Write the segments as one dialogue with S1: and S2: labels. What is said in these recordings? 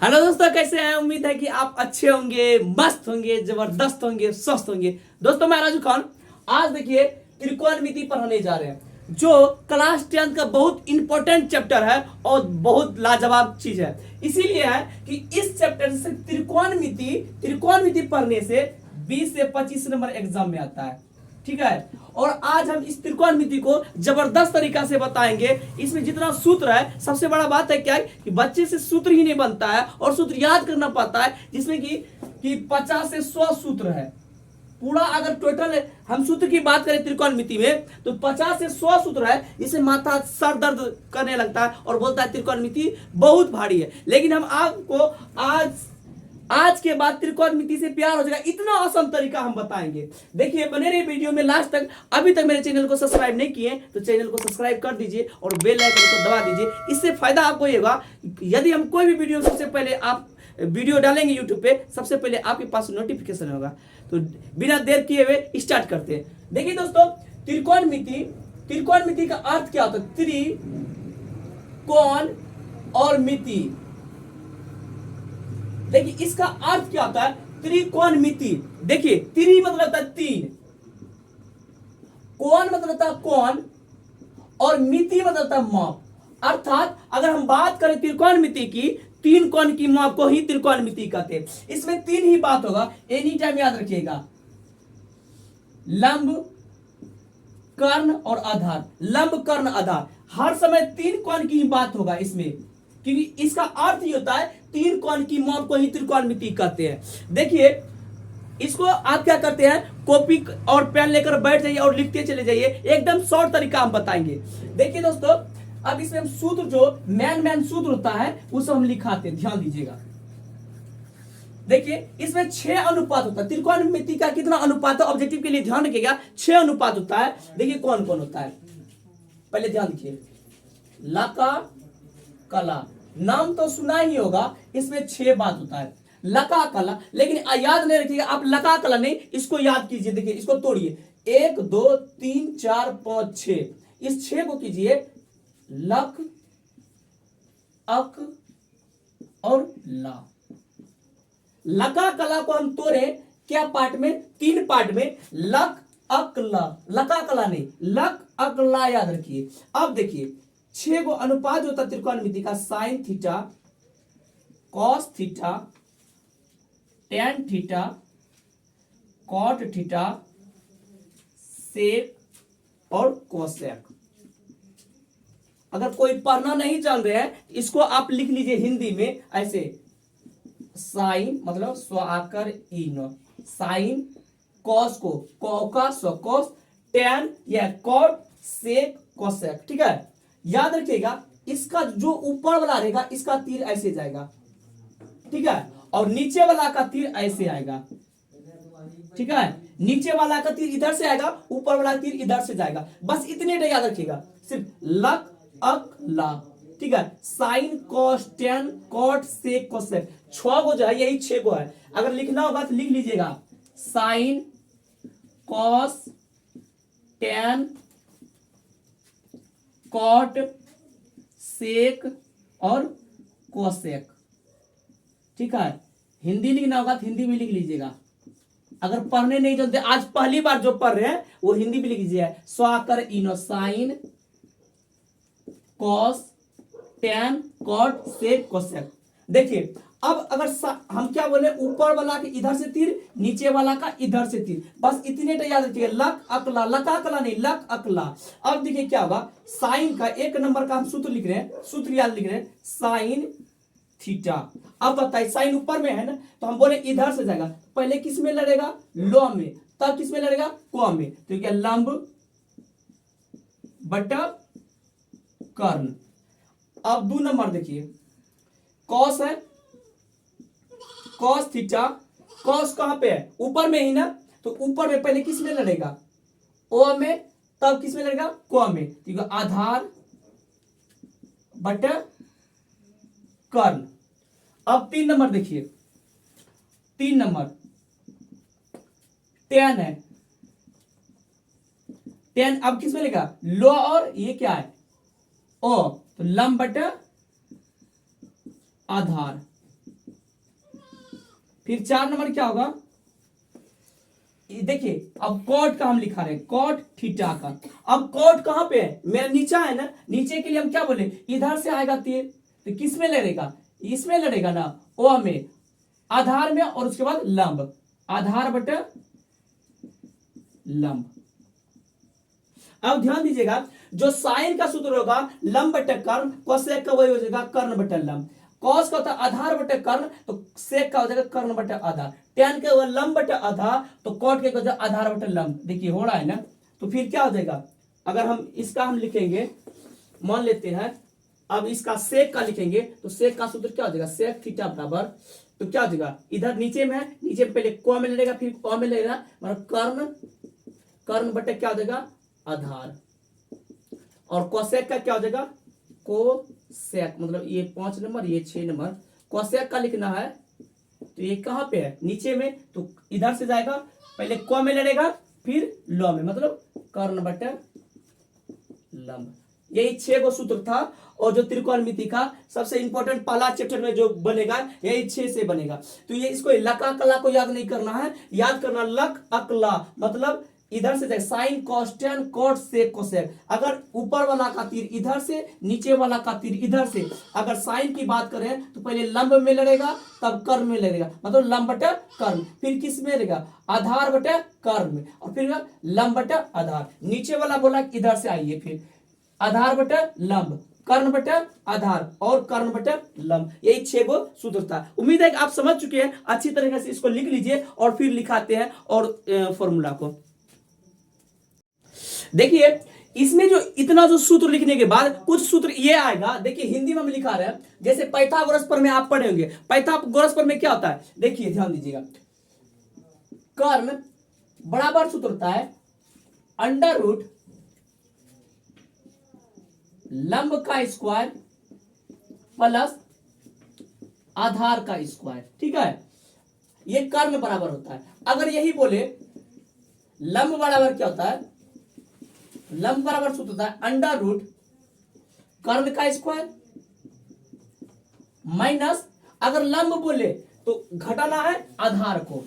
S1: Hello दोस्तों, कैसे हैं? उम्मीद है कि आप अच्छे होंगे, मस्त होंगे, जबरदस्त होंगे, स्वस्थ होंगे। दोस्तों मैं राजू खान। आज देखिए त्रिकोणमिति पढ़ाने जा रहे हैं, जो क्लास 10 का बहुत इंपॉर्टेंट चैप्टर है और बहुत लाजवाब चीज है। इसीलिए है कि इस चैप्टर से त्रिकोणमिति पढ़ने से 20 से 25 नंबर एग्जाम में आता है। ठीक है, और आज हम इस त्रिकोणमिति को जबरदस्त तरीका से बताएंगे। इसमें जितना सूत्र है, सबसे बड़ा बात है क्या है कि बच्चे से सूत्र ही नहीं बनता है और सूत्र याद करना पड़ता है, जिसमें कि 50 से 100 सूत्र है। पूरा अगर टोटल हम सूत्र की बात करें त्रिकोणमिति में तो 50 से 100 सूत्र है। इसे माथा सर दर्द करने लगता है और बोलता है त्रिकोणमिति बहुत भारी है। लेकिन हम आपको आज के बाद त्रिकोणमिति से प्यार हो जाएगा, इतना आसान तरीका हम बताएंगे। देखिए बने रहिए वीडियो में लास्ट तक। अभी तक मेरे चैनल को सब्सक्राइब नहीं किए तो चैनल को सब्सक्राइब कर दीजिए और बेल आइकन को दबा दीजिए। इससे फायदा आपको ये होगा, यदि हम कोई भी वीडियो सबसे पहले आप वीडियो डालेंगे यूट्यूब पे, सबसे पहले आपके पास नोटिफिकेशन होगा। तो बिना देर किए हुए स्टार्ट करते हैं। देखिए दोस्तों, त्रिकोणमिति का अर्थ क्या होता है? त्रिकोण और मिति। देखिए इसका अर्थ क्या होता है? त्रिकोणमिति। देखिए त्रि मतलब होता है तीन, कोण मतलब होता है कोण, और मिति मतलब होता है माप। अर्थात अगर हम बात करें त्रिकोणमिति की, तीन कोण की माप को ही त्रिकोणमिति कहते हैं। इसमें तीन ही बात होगा, एनी टाइम याद रखिएगा। लंब, कर्ण और आधार। लंब, कर्ण, आधार, हर समय तीन कोण की ही बात होगा इसमें, क्योंकि इसका अर्थ ही होता है तीन कोण की माप को ही त्रिकोणमिति कहते हैं। देखिए इसको आप क्या करते हैं, कॉपी और पेन लेकर बैठ जाइए और लिखते चले जाइए। एकदम शॉर्ट तरीका हम बताएंगे। देखिए दोस्तों, अब इसमें हम सूत्र जो मैन सूत्र होता है उसे हम लिखाते हैं, ध्यान दीजिएगा। देखिए इसमें 6 अनुपात होता है। त्रिकोणमिति का कितना अनुपात है ऑब्जेक्टिव के लिए ध्यान रखिएगा, 6 अनुपात होता है। देखिए कौन कौन होता है, पहले ध्यान दीजिए। लका कला, नाम तो सुना ही होगा, इसमें 6 बात होता है। लका कला, लेकिन याद नहीं रखिएगा आप, लका कला नहीं, इसको याद कीजिए। देखिए इसको तोड़िए, 1 2 3 4 5 6, इस 6 को कीजिए लक, अक और ला। लका कला को हम तोड़े क्या पार्ट में? 3 पार्ट में। लक अक ला, लका कला नहीं, लक अक ला, याद रखिए। अब देखिए 6 को अनुपात होता है त्रिकोणमिति का, sine theta, cos theta, tan theta, cot theta, sec और कोसेक। अगर कोई पढ़ना नहीं जान रहे हैं, इसको आप लिख लीजिए हिंदी में ऐसे। साइन मतलब स्व आकर इन, साइन, कॉस को कौका कॉस, टेन या कॉट, सेक कोसेक। ठीक है, याद रखिएगा इसका जो ऊपर वाला रहेगा इसका तीर ऐसे जाएगा, ठीक है, और नीचे वाला का तीर ऐसे आएगा। ठीक है, नीचे वाला का तीर इधर से आएगा, ऊपर वाला तीर इधर से जाएगा। बस इतने याद रखिएगा, सिर्फ लक अक ला। ठीक है, sine cos tan cot sec cosec, 6 को जो है यही 6 को है। अगर लिखना होगा तो लिख लीजिएगा, sine cos tan cot sec और कोसेक। ठीक है, हिंदी लिखना होगा तो हिंदी में लिख लीजिएगा। अगर पढ़ने नहीं जानते, आज पहली बार जो पढ़ रहे हैं वो हिंदी में लिख लीजिए, स्वाकर इनो, sine cos tan cot sec cosec. देखिए अब अगर हम क्या बोले, ऊपर वाला के इधर से तीर, नीचे वाला का इधर से तीर, बस इतने तो याद रखिए। लक अकला, लका अकला नहीं, लक अकला। अब देखिए क्या होगा, साइन का 1 नंबर का हम सूत्र लिख रहे हैं, सूत्र याद लिख रहे हैं, साइन थीटा। अब बताइए साइन ऊपर में है ना, तो हम बोले इधर से जाएगा, पहले किस में लड़ेगा? लो में, तब किस में लड़ेगा? को में। तो क्या, लंब बटा कर्ण। अब 2 नंबर देखिए, कॉस है, कॉस थीटा, कॉस कहां पे है? ऊपर में ही ना, तो ऊपर में पहले किस में लड़ेगा? ओ में, तब किस में लड़ेगा? को में। ठीक है, आधार बटा कर्ण। अब 3 नंबर देखिए, 3 नंबर टेन है, 10 अब किस में लगेगा? लो, और ये क्या है? ओ, तो लंब बटा आधार। फिर 4 नंबर क्या होगा, देखिए अब कॉट का हम लिखा रहे हैं, कॉट थीटा का। अब कॉट कहां पे है, मेरा नीचा है ना, नीचे के लिए हम क्या बोले, इधर से आएगा तीर, तो किस में लड़ेगा, इसमें लड़ेगा ना, ओ में, आधार में, और उसके बाद लंब, आधार बटे लंब। अब ध्यान दीजिएगा, जो साइन का सूत्र होगा लंब बटे कर्ण, कोसेक का वही हो जाएगा कर्ण बटे लंब। कॉस का होता है आधार बटे कर्ण, तो सेक का हो जाएगा कर्ण बटे आधार। टेन का होगा लंब बटे आधार, तो कॉट के हो जाएगा आधार बटे लंब। देखिए हो रहा है ना, तो फिर क्या हो जाएगा, अगर हम इसका हम लिखेंगे, मान लेते हैं अब इसका सेक का लिखेंगे, तो सेक का सूत्र क्या हो जाएगा, सेक थीटा बराबर, तो क्या हो जाएगा, इधर नीचे में है, नीचे में पहले को में लगेगा, फिर क में लगेगा, मतलब कर्ण, कर्ण बटे क्या हो जाएगा आधार, और कोसेक का क्या हो जाएगा कोसेक, मतलब ये 5 नंबर ये 6 नंबर। कोसेक का लिखना है, तो ये कहां पे है, नीचे में, तो इधर से जाएगा, पहले क में लड़ेगा, फिर ल में, मतलब कर्ण बटे लंब। यही 6 गो सूत्र था, और जो त्रिकोणमिति का सबसे इंपॉर्टेंट पहला चैप्टर में जो बनेगा यही 6 से बनेगा। तो ये इसको लका कला को याद नहीं करना है, याद करना लक अकला, मतलब इधर से जाए sine cos tan cot sec cosec. अगर ऊपर वाला का तीर इधर से, नीचे वाला का तीर इधर से, अगर साइन की बात करें तो पहले लंब में लड़ेगा, तब कर्ण में लड़ेगा, मतलब लंब बटे कर्ण, फिर किस में लड़ेगा आधार बटे कर्ण में, और फिर लंब बटे आधार। नीचे वाला बोला इधर से आइए, फिर आधार बटे लंब, कर्ण बटे आधार, और कर्ण बटे लंब। यही 6 गो सूत्र था। उम्मीद है कि आप समझ चुके हैं, अच्छी तरीके से इसको लिख लीजिए और फिर लिखाते हैं और फॉर्मूला को देखिए। इसमें जो इतना जो सूत्र लिखने के बाद कुछ सूत्र ये आएगा, देखिए हिंदी में हम लिखा रहे हैं, जैसे पाइथागोरस पर में आप पढ़े होंगे। पाइथागोरस पर में क्या होता है, देखिए ध्यान दीजिएगा, कर्ण बराबर सूत्र होता है अंडर रूट लंब का स्क्वायर प्लस आधार का स्क्वायर, ठीक है, ये कर्ण बराबर होता है। अगर यही बोले लंब बराबर क्या होता है, लंब बराबर सूत्र होता है अंडर रूट कर्ण का स्क्वायर माइनस, अगर लंब बोले तो घटाना है आधार को,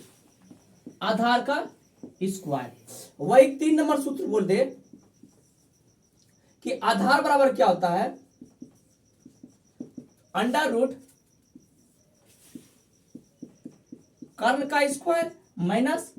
S1: आधार का स्क्वायर। वही 3 नंबर सूत्र बोल दे कि आधार बराबर क्या होता है अंडर रूट कर्ण का स्क्वायर माइनस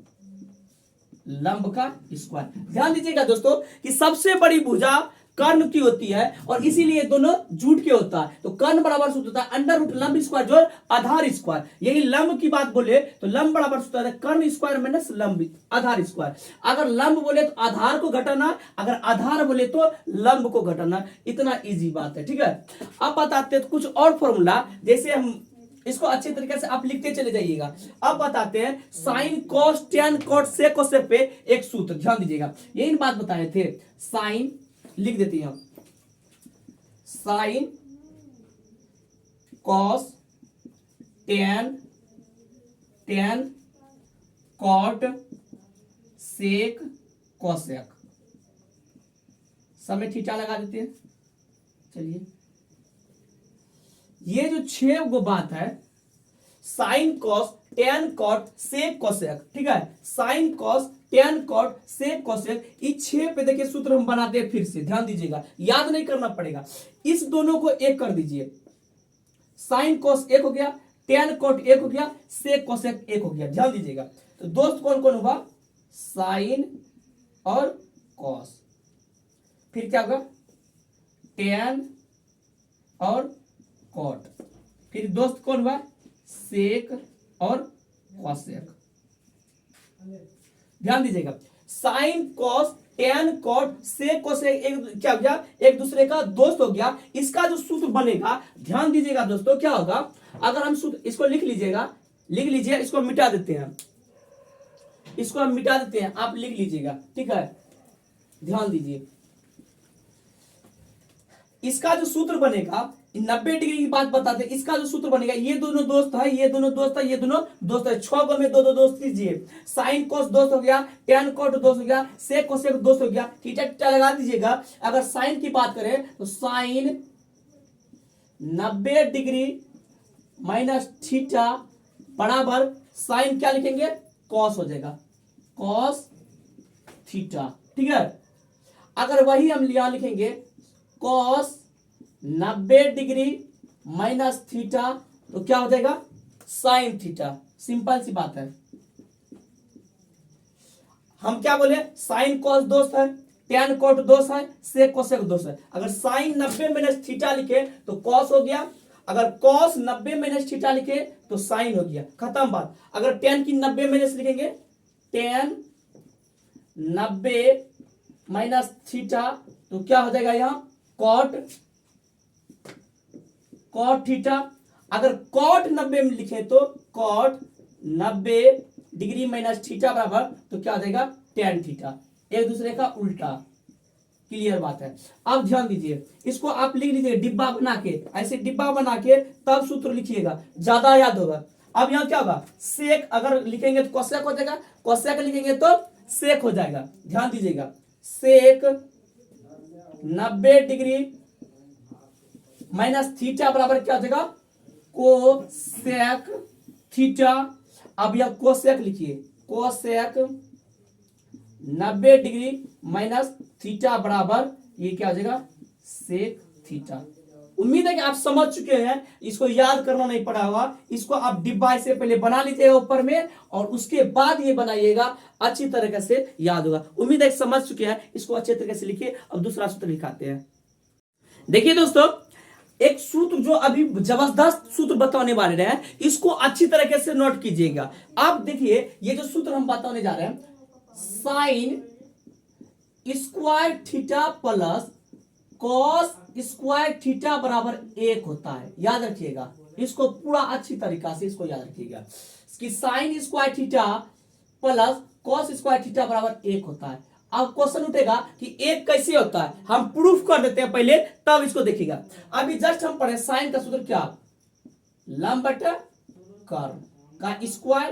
S1: लंब का स्क्वायर। ध्यान दीजिएगा दोस्तों कि सबसे बड़ी भुजा कर्ण की होती है, और इसीलिए दोनों जुट के होता है। तो कर्ण बराबर सूत्र होता है अंडर रूट लंब स्क्वायर जो आधार स्क्वायर। यही लंब की बात बोले तो लंब बराबर सूत्र है कर्ण स्क्वायर माइनस लंब आधार स्क्वायर। अगर लंब बोले तो आधार को घटाना, अगर आधार बोले तो लंब को घटाना। इतना इजी बात है, ठीक है। अब बताते हैं कुछ और फॉर्मूला, जैसे हम इसको अच्छे तरीके से आप लिखते चले जाइएगा। अब बताते हैं sine cos tan cot sec cosec पे एक सूत्र, ध्यान दीजिएगा, यही बात बताए थे। साइन लिख देते हैं, sine cos tan tan cot sec cosec, सब में थीटा लगा देते हैं। चलिए ये जो 6 गो बात है, sine cos tan cot sec cosec, ठीक है, sine cos tan cot sec cosec, इस 6 पे देखिए सूत्र हम बनाते हैं। फिर से ध्यान दीजिएगा, याद नहीं करना पड़ेगा। इस दोनों को एक कर दीजिए, साइन कॉस एक हो गया, टेन कॉट एक हो गया, सेक कोसेक एक हो गया। ध्यान दीजिएगा, तो दोस्त कौन कौन होगा, साइन और कॉस, फिर क्या होगा टेन और कॉट, फिर दोस्त कौन हुआ सेक और कोसेक। ध्यान दीजिएगा, sine cos tan cot sec cosec एक क्या हो गया, एक दूसरे का दोस्त हो गया। इसका जो सूत्र बनेगा, ध्यान दीजिएगा दोस्तों, क्या होगा, अगर हम सूत्र इसको लिख लीजिएगा, लिख लीजिए, इसको मिटा देते हैं, इसको हम मिटा देते हैं, आप लिख लीजिएगा, ठीक है। ध्यान दीजिए, इसका जो सूत्र बनेगा 90 डिग्री की बात बताते हैं। इसका जो सूत्र बनेगा, ये दोनों दोस्त है, ये दोनों दोस्त है, ये दोनों दोस्त है, 6 गो में दो दो दोस्त कीजिए। साइन कोस दोस्त हो गया, टेन कोट दोस्त हो गया, सेक कोसेक दोस्त हो गया। थीटा थीटा लगा दीजिएगा। अगर साइन की बात करें तो साइन 90 डिग्री माइनस थीटा बराबर साइन क्या लिखेंगे, कॉस हो जाएगा, कॉस थीटा। ठीक है, अगर वही हम यहां लिखेंगे कॉस 90 डिग्री माइनस थीटा तो क्या हो जाएगा, साइन थीटा। सिंपल सी बात है। हम क्या बोले, साइन कॉस दोस्त है, टेन कोट दोस्त है, सेक कोसेक दोस्त है। अगर साइन 90 माइनस थीटा लिखे तो कॉस हो गया, अगर कॉस 90 माइनस थीटा लिखे तो साइन हो गया, खत्म बात। अगर टेन की 90 माइनस लिखेंगे, टेन 90 माइनस थीटा तो क्या हो जाएगा यहां, कॉट, कॉट थीटा। अगर कॉट 90 में लिखे तो कॉट 90 डिग्री माइनस थीटा बराबर तो क्या हो जाएगा, टेन थीटा, एक दूसरे का उल्टा। क्लियर बात है। अब ध्यान दीजिए, इसको आप लिख लीजिए डिब्बा बना के, ऐसे डिब्बा बना के तब सूत्र लिखिएगा, ज्यादा याद होगा। अब यहां क्या होगा, सेक अगर लिखेंगे तो कोसेक हो जाएगा, कोसेक लिखेंगे तो सेक हो जाएगा। ध्यान दीजिएगा, सेक 90 डिग्री माइनस थीटा बराबर क्या हो जाएगा, कोसेक थीटा। अब यह कोसेक लिखिए, कोसेक 90 डिग्री माइनस थीटा बराबर ये क्या हो जाएगा, सेक थीटा। उम्मीद है कि आप समझ चुके हैं, इसको याद करना नहीं पड़ा होगा। इसको आप डिब्बा से पहले बना लीजिएगा ऊपर में और उसके बाद ये बनाइएगा, अच्छी तरीके से याद होगा। उम्मीद है कि समझ चुके हैं, इसको अच्छे तरीके से लिखिए। अब दूसरा सूत्र लिखाते हैं। देखिए दोस्तों, एक सूत्र जो अभी जबरदस्त सूत्र बताने वाले रहे हैं, इसको अच्छी तरीके से नोट कीजिएगा। आप देखिए, ये जो सूत्र हम बताने जा रहे हैं, sign square theta plus cos square theta बराबर 1 होता है। याद रखिएगा, इसको पूरा अच्छी तरीका से इसको याद रखिएगा कि sign square theta plus cos square theta बराबर 1 होता है। अब क्वेश्चन उठेगा कि 1 कैसे होता है, हम प्रूफ कर देते हैं पहले, तब इसको देखिएगा। अभी जस्ट हम पढ़े साइन का सूत्र क्या, लंब बटा कर्ण का स्क्वायर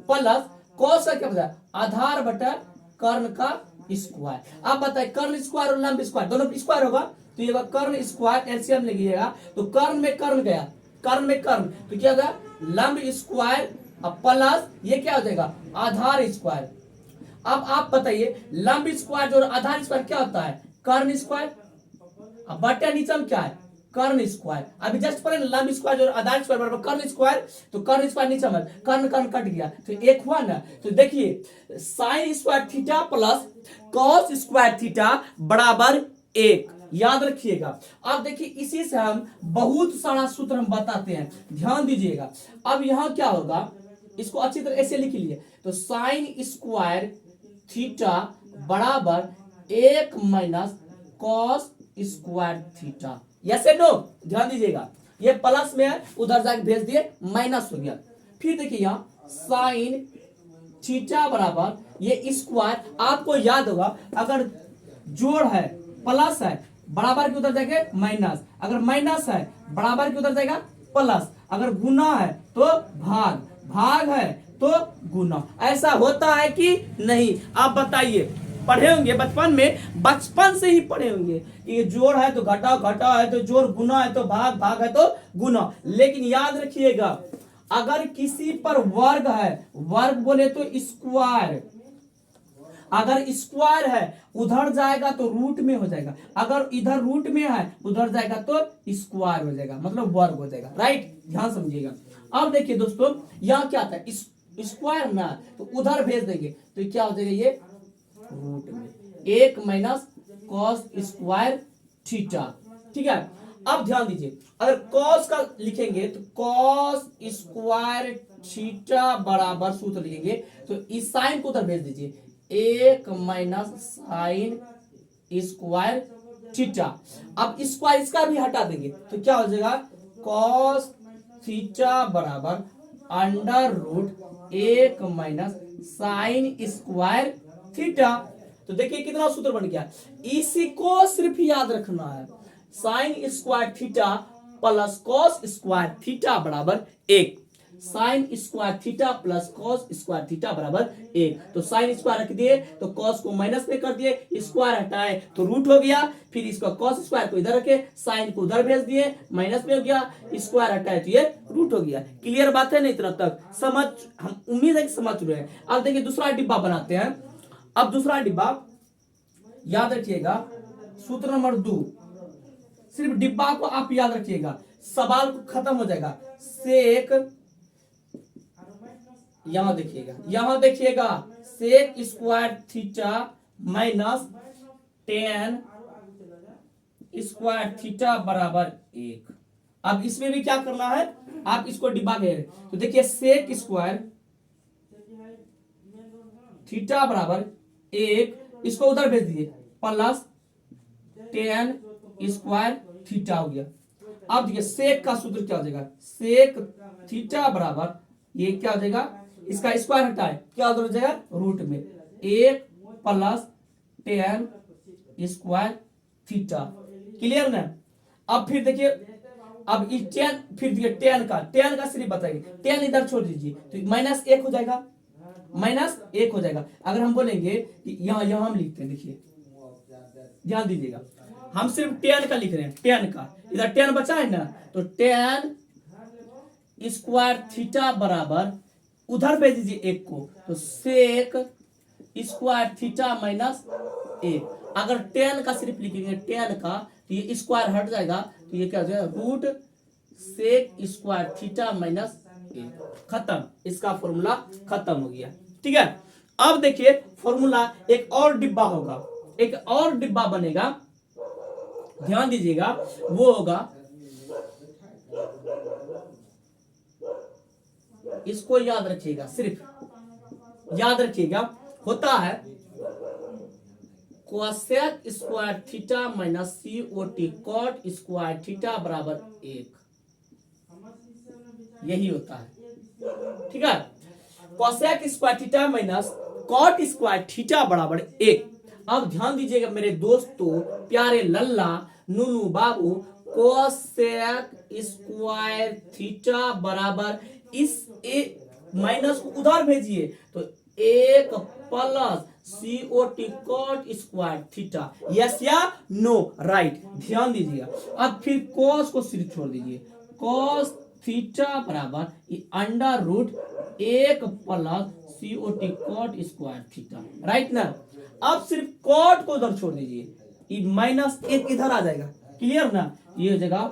S1: प्लस कॉस का क्या बताया, आधार बटा कर्ण का स्क्वायर। आप बताए कर्ण स्क्वायर और लंब स्क्वायर दोनों स्क्वायर होगा तो ये कर्ण स्क्वायर एलसीएम लीजिएगा तो कर्ण में कर्ण गया, कर्ण में कर्ण तो क्या होगा, लंब स्क्वायर प्लस ये क्या हो जाएगा, आधार स्क्वायर। अब आप बताइए लंब स्क्वायर और आधार स्क्वायर क्या होता है, कर्ण स्क्वायर। अब बटा नीचे में क्या है, कर्ण स्क्वायर। अभी जस्ट पर लंब स्क्वायर और आधार स्क्वायर बराबर कर्ण स्क्वायर, तो कर्ण स्क्वायर नीचे में कर्ण कर्ण कट गया तो 1 हुआ ना। तो देखिए sign square theta plus cos square theta बराबर 1, याद रखिएगा। अब देखिए इसी से हम बहुत सारा सूत्र हम बताते हैं, ध्यान दीजिएगा। अब यहां क्या होगा, इसको अच्छी तरह ऐसे लिख लीजिए, तो साइन स्क्वायर थीटा बराबर 1 minus cos square theta. Yes and no, ध्यान दीजिएगा। ये प्लस में है, उधर जाके भेज दिए माइनस हो गया। फिर देखिए यहाँ साइन थीटा बराबर ये स्क्वायर, आपको याद होगा अगर जोड़ है प्लस है बराबर के उधर जाएगा माइनस, अगर माइनस है बराबर के उधर जाएगा प्लस, अगर गुना है तो भाग, भाग है तो गुना। ऐसा होता है कि नहीं, आप बताइए। पढ़े होंगे बचपन में, बचपन से ही पढ़े होंगे, ये जोड़ है तो घटाओ, घटाओ है तो जोड़, गुना है तो भाग, भाग है तो गुना। लेकिन याद रखिएगा अगर किसी पर वर्ग है, वर्ग बोले तो स्क्वायर, अगर स्क्वायर है उधर जाएगा तो रूट में हो जाएगा, अगर इधर रूट में है उधर जाएगा तो स्क्वायर हो जाएगा, मतलब वर्ग हो जाएगा। राइट, ध्यान समझिएगा। अब देखिए दोस्तों यहाँ क्या आता है, स्क्वायर में तो उधर भेज देंगे तो क्या हो जाएगा, ये रूट में 1 माइनस कॉस स्क्वायर थीटा। ठीक है, अब ध्यान दीजिए, अगर कॉस का लिखेंगे तो कॉस स्क्वायर थीटा बराबर सूत्र लिखेंगे तो इस साइन को उधर भेज दीजिए, 1 माइनस साइन स्क्वायर थीटा। अब स्क्वायर इसका भी हटा देंगे तो क्या हो जाएगा, कॉस थीटा बराबर under root 1 minus sine square theta. तो देखिए कितना सूत्र बन गया। इसी को सिर्फ याद रखना है, sign square theta plus cos square theta बराबर 1। Sign square theta plus cos square theta बराबर 1। तो साइन स्क्वायर रख दिए तो कॉस को माइनस में कर दिए, स्क्वायर हटाए तो रूट हो गया, फिर इसका कॉस स्क्वायर को इधर रखे, साइन को उधर भेज दिए, माइनस में हो गया, स्क्वायर हटाए तो ये रूट हो गया। क्लियर बात है ना? इतना तक समझ, हम उम्मीद है कि समझ रहे हैं। अब देखिए दूसरा डिब्बा बनाते हैं। अब दूसरा डिब्बा याद रखिएगा, सूत्र नंबर 2, सिर्फ डिब्बा को आप याद रखिएगा, सवाल को खत्म हो जाएगा। सेक, यहां देखिएगा sec square theta minus tan square theta बराबर 1। अब इसमें भी क्या करना है, आप इसको डिब्बा में, तो देखिए सेक स्क्वायर थीटा बराबर 1, इसको उधर भेज दिए, प्लस टेन स्क्वायर थीटा हो गया। अब देखिए सेक का सूत्र क्या हो जाएगा, सेक थीटा बराबर ये क्या हो जाएगा, इसका स्क्वायर हटाए क्या हो जाएगा, रूट में 1 plus ten square theta. Clear ना? अब फिर देखिए, अब इस टेन, फिर देखिए टेन का सिर्फ बताइए, टेन इधर छोड़ दीजिए तो माइनस 1 हो जाएगा, माइनस 1 हो जाएगा। अगर हम बोलेंगे कि यहाँ हम लिखते हैं, देखिए ध्यान दीजिएगा, हम सिर्फ टेन का लिख रहे हैं, टेन का इधर टेन बचा है ना, तो टेन स्क्वायर थीटा बराबर उधर भेज दीजिए 1 को, तो सेक स्क्वायर थीटा माइनस 1। अगर टेन का सिर्फ लिखेंगे, टेन का, तो ये स्क्वायर हट जाएगा, तो ये क्या हो जाएगा, root sec square theta minus 1। खत्म, इसका फॉर्मूला खत्म हो गया। ठीक है, अब देखिए फॉर्मूला एक और डिब्बा होगा, एक और डिब्बा बनेगा, ध्यान दीजिएगा, वो होगा, इसको याद रखिएगा, सिर्फ याद रखिएगा, होता है cosec square theta minus COT cot square theta बराबर 1, यही होता है। ठीक है, cosec square theta minus cot square theta बराबर 1। अब ध्यान दीजिएगा मेरे दोस्तों, प्यारे लल्ला, नूनू बाबू, कोसेक स्क्वायर थीटा बराबर इस माइनस को उधर भेजिए, तो 1 plus COT cot square theta, yes या नो, राइट। ध्यान दीजिएगा, अब फिर कॉस को सिर्फ छोड़ दीजिए, कॉस थीटा बराबर under root 1 plus COT cot square theta, right ना? अब सिर्फ कॉट को उधर छोड़ दीजिए, माइनस 1 इधर आ जाएगा। क्लियर ना? ये हो जाएगा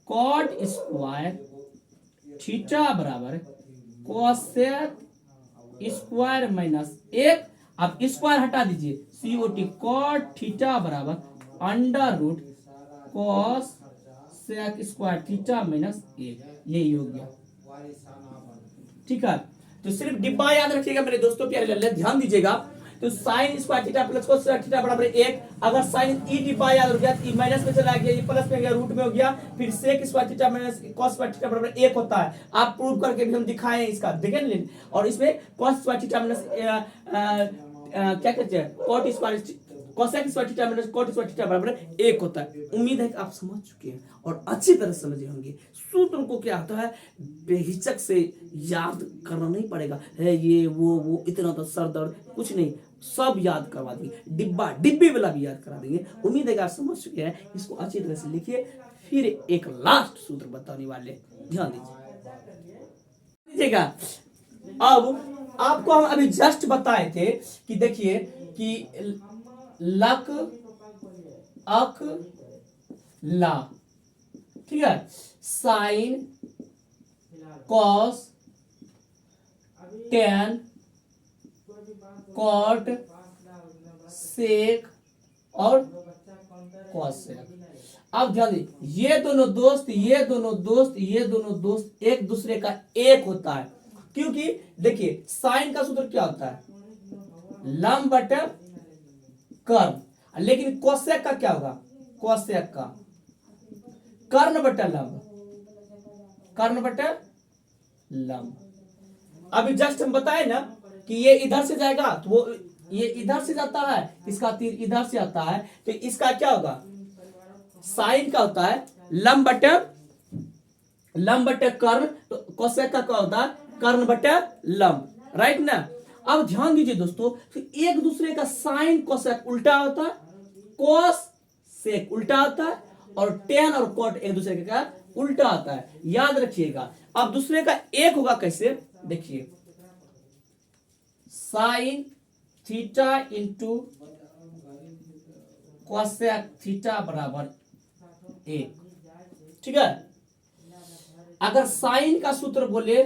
S1: कॉट स्क्वायर थीटा बराबर कोसेक स्क्वायर माइनस 1। अब स्क्वायर हटा दीजिए, COT कॉट थीटा बराबर under root cos sec square theta minus 1, यही हो गया। ठीक है, तो सिर्फ डिब्बा याद रखिएगा मेरे दोस्तों, प्यारे लल्ले, ध्यान दीजिएगा। तो sign square theta plus cos square theta बराबर 1। अगर साइन डिब्बा याद हो गया, माइनस में चला गया, ये प्लस में गया, रूट में हो गया, फिर sec square theta minus cos square theta बराबर 1 होता है। आप प्रूव करके भी हम दिखाए हैं इसका, देखें। और इसमें कॉस स्क्वायर थीटा माइनस क्या कहते हैं, cot square cosec square theta minus cot square theta बराबर 1 होता है। उम्मीद है कि आप समझ चुके हैं और अच्छी तरह समझे होंगे। सूत्र को क्या होता है, बेहिचक से याद करना नहीं पड़ेगा, है ये वो इतना तो सर दर्द कुछ नहीं, सब याद करवा देंगे, डिब्बे वाला भी याद करा देंगे। उम्मीद है कि आप समझ चुके हैं। इसको अच्छी तरह से लिखिए। फिर एक लास्ट सूत्र बताने वाले, ध्यान दीजिएगा। अब आपको हम अभी जस्ट बताए थे कि देखिए कि लक अक ला, ठीक है, sine cos tan cot sec और कॉसेक। अब ध्यान दीजिए, ये दोनों दोस्त एक दूसरे का एक होता है, क्योंकि देखिए साइन का सूत्र क्या होता है, लंब बटे कर्ण। लेकिन कोसेक का क्या होगा, कोसेक का कर्ण बटे लंब, कर्ण बटे लंब। अभी जस्ट हम बताए ना कि ये इधर से जाएगा तो वो ये इधर से जाता है, इसका तीर इधर से आता है, तो इसका क्या होगा, साइन का होता है लंब बटे लंब बटे कर्ण, तो कोसेक का क्या होता है, कर्ण बटे लंब, राइट ना। अब ध्यान दीजिए दोस्तों, एक दूसरे का साइन कोसेक उल्टा होता है, कोस सेक उल्टा होता है, और टेन और कोट एक दूसरे का उल्टा आता है, याद रखिएगा। अब दूसरे का एक होगा कैसे, देखिए, sine theta into cosec theta बराबर 1, ठीक है। अगर साइन का सूत्र बोले,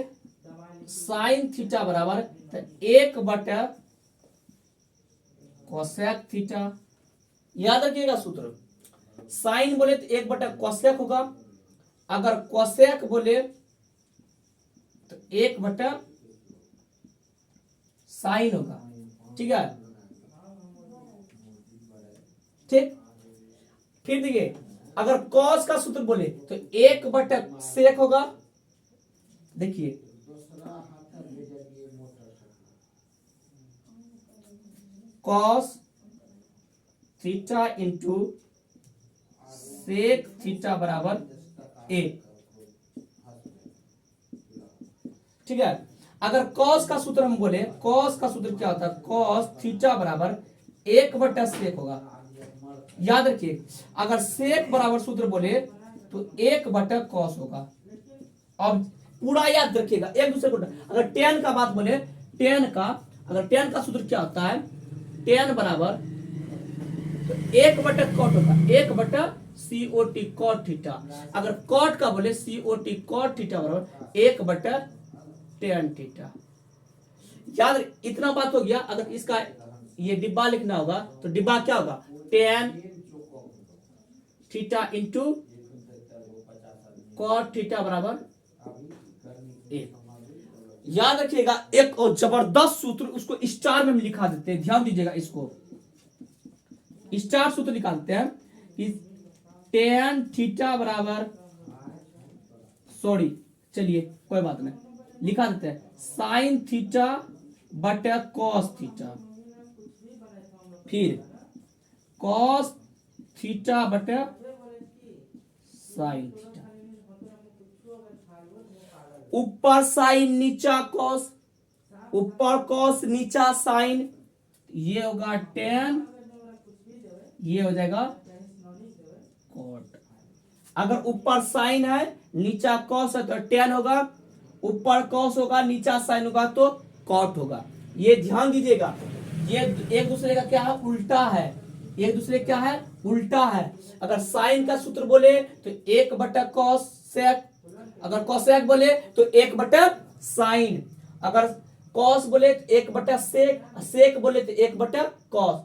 S1: साइन थीटा बराबर तो 1 बटा कोसेक थीटा, याद रखिएगा सूत्र। साइन बोले तो 1 बटा कोसेक होगा, अगर कोसेक बोले तो 1 बटा साइन होगा, ठीक है। ठीक, फिर देखिए, अगर कॉस का सूत्र बोले तो 1 बटा सेक होगा, देखिए cos theta into sec theta बराबर 1, ठीक है। अगर कॉस का सूत्र हम बोले, कॉस का सूत्र क्या होता है, कॉस थीटा बराबर 1 बटा सेक होगा, याद रखिए। अगर सेक बराबर सूत्र बोले तो 1 बटा कॉस होगा। अब पूरा याद रखिएगा, एक दूसरे को। अगर टेन का बात बोले, अगर टेन का सूत्र क्या होता है, टेन बराबर तो 1 बटा कॉट होगा, 1 बटा COT कॉट थीटा। अगर कॉट का बोले COT कॉट थीटा बराबर 1 बटा टेन थीटा। याद, इतना बात हो गया। अगर इसका ये डिब्बा लिखना होगा तो डिब्बा क्या होगा, tan theta into cot theta बराबर 1। याद रखिएगा, एक और जबरदस्त सूत्र, उसको स्टार में लिखा देते हैं, ध्यान दीजिएगा, इसको स्टार सूत्र लिखा देते हैं कि टेन थीटा बराबर, सॉरी चलिए कोई बात नहीं, लिखा देते हैं साइन थीटा बटा कॉस थीटा, फिर कॉस थीटा बटा साइन थीटा, ऊपर साइन नीचा कॉस, ऊपर कॉस नीचा साइन, ये होगा टेन, ये हो जाएगा कॉट। अगर ऊपर साइन है नीचा कॉस है तो टेन होगा, ऊपर कॉस होगा नीचा साइन होगा तो कॉट होगा। ये ध्यान दीजिएगा, ये एक दूसरे का क्या है, उल्टा है, एक दूसरे क्या है, उल्टा है। अगर साइन का सूत्र बोले तो 1 बटा कॉस सेक, अगर कोसेक बोले तो 1 बटा साइन, अगर कॉस बोले तो 1 बटा सेक, सेक बोले तो 1 बटा कॉस,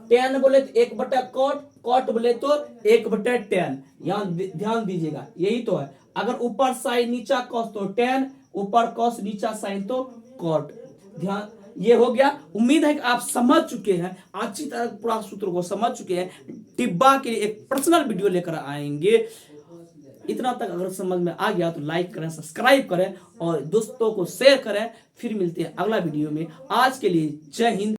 S1: टेन बोले तो 1 बटा कॉट, कॉट बोले तो 1 बटा टेन। यहाँ ध्यान दीजिएगा, यही तो है। अगर ऊपर साइन नीचा कॉस तो टेन, ऊपर कॉस नीचा साइन तो कॉट। ध्यान, ये हो गया। उम्मीद है कि आप समझ चुके हैं, अच्छी तरह पूरा सूत्र को समझ चुके हैं। डिब्बा के लिए एक पर्सनल वीडियो लेकर आएंगे। इतना तक अगर समझ में आ गया तो लाइक करें, सब्सक्राइब करें और दोस्तों को शेयर करें। फिर मिलते हैं अगला वीडियो में। आज के लिए जय हिंद।